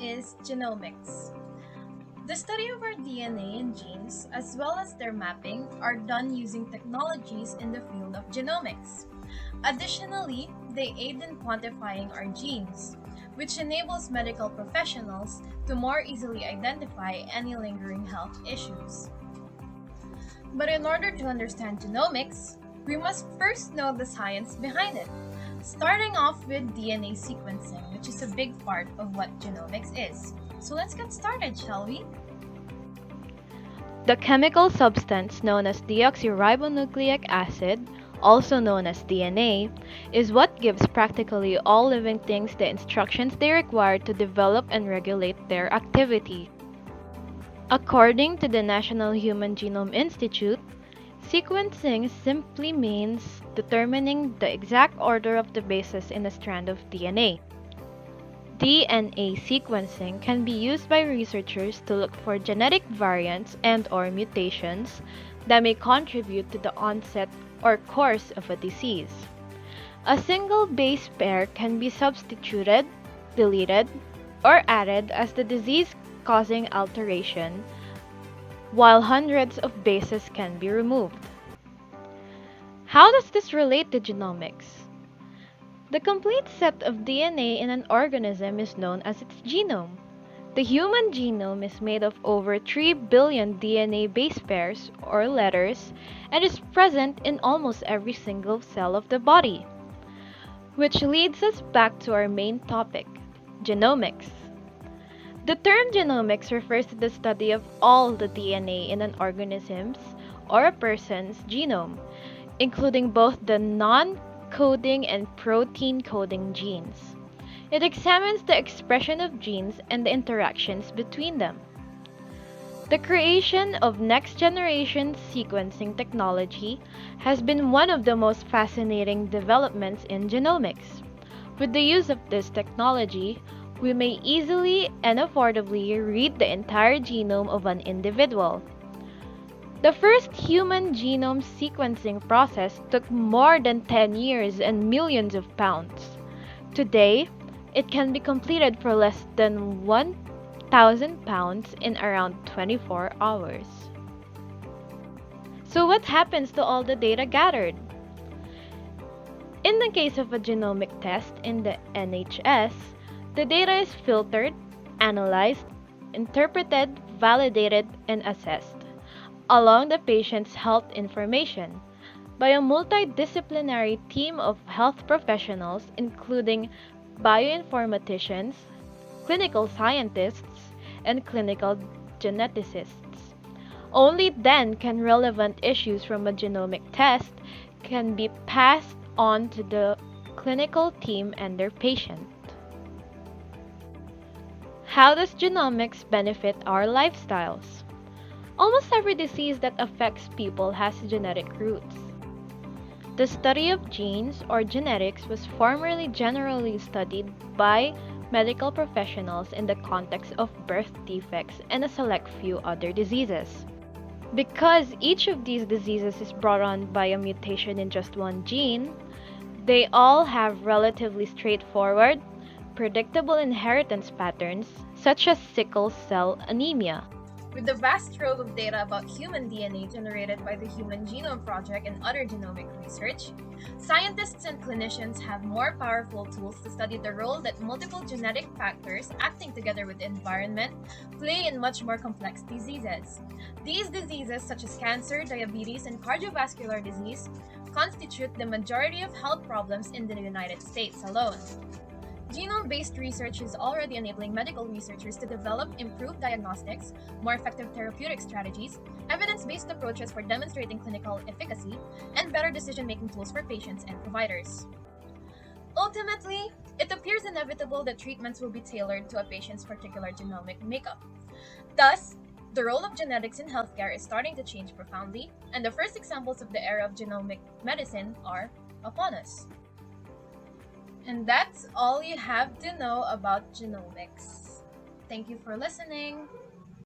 is genomics. The study of our DNA and genes, as well as their mapping, are done using technologies in the field of genomics. Additionally, they aid in quantifying our genes, which enables medical professionals to more easily identify any lingering health issues. But in order to understand genomics, we must first know the science behind it, starting off with DNA sequencing, which is a big part of what genomics is. So let's get started, shall we? The chemical substance known as deoxyribonucleic acid, also known as DNA, is what gives practically all living things the instructions they require to develop and regulate their activity. According to the National Human Genome Institute, sequencing simply means determining the exact order of the bases in a strand of DNA. DNA sequencing can be used by researchers to look for genetic variants and/or mutations that may contribute to the onset or course of a disease. A single base pair can be substituted, deleted, or added as the disease-causing alteration, while hundreds of bases can be removed. How does this relate to genomics? The complete set of DNA in an organism is known as its genome. The human genome is made of over 3 billion DNA base pairs or letters and is present in almost every single cell of the body. Which leads us back to our main topic, genomics. The term genomics refers to the study of all the DNA in an organism's or a person's genome, including both the non-coding and protein-coding genes. It examines the expression of genes and the interactions between them. The creation of next-generation sequencing technology has been one of the most fascinating developments in genomics. With the use of this technology, we may easily and affordably read the entire genome of an individual. The first human genome sequencing process took more than 10 years and millions of pounds. Today, it can be completed for less than 1,000 pounds in around 24 hours. So what happens to all the data gathered? In the case of a genomic test in the NHS, the data is filtered, analyzed, interpreted, validated, and assessed, along the patient's health information, by a multidisciplinary team of health professionals including bioinformaticians, clinical scientists, and clinical geneticists. Only then can relevant issues from a genomic test can be passed on to the clinical team and their patient. How does genomics benefit our lifestyles? Almost every disease that affects people has genetic roots. The study of genes or genetics was formerly generally studied by medical professionals in the context of birth defects and a select few other diseases. Because each of these diseases is brought on by a mutation in just one gene, they all have relatively straightforward, predictable inheritance patterns such as sickle cell anemia. With the vast trove of data about human DNA generated by the Human Genome Project and other genomic research, scientists and clinicians have more powerful tools to study the role that multiple genetic factors acting together with the environment play in much more complex diseases. These diseases, such as cancer, diabetes, and cardiovascular disease, constitute the majority of health problems in the United States alone. Genome-based research is already enabling medical researchers to develop improved diagnostics, more effective therapeutic strategies, evidence-based approaches for demonstrating clinical efficacy, and better decision-making tools for patients and providers. Ultimately, it appears inevitable that treatments will be tailored to a patient's particular genomic makeup. Thus, the role of genetics in healthcare is starting to change profoundly, and the first examples of the era of genomic medicine are upon us. And that's all you have to know about genomics. Thank you for listening.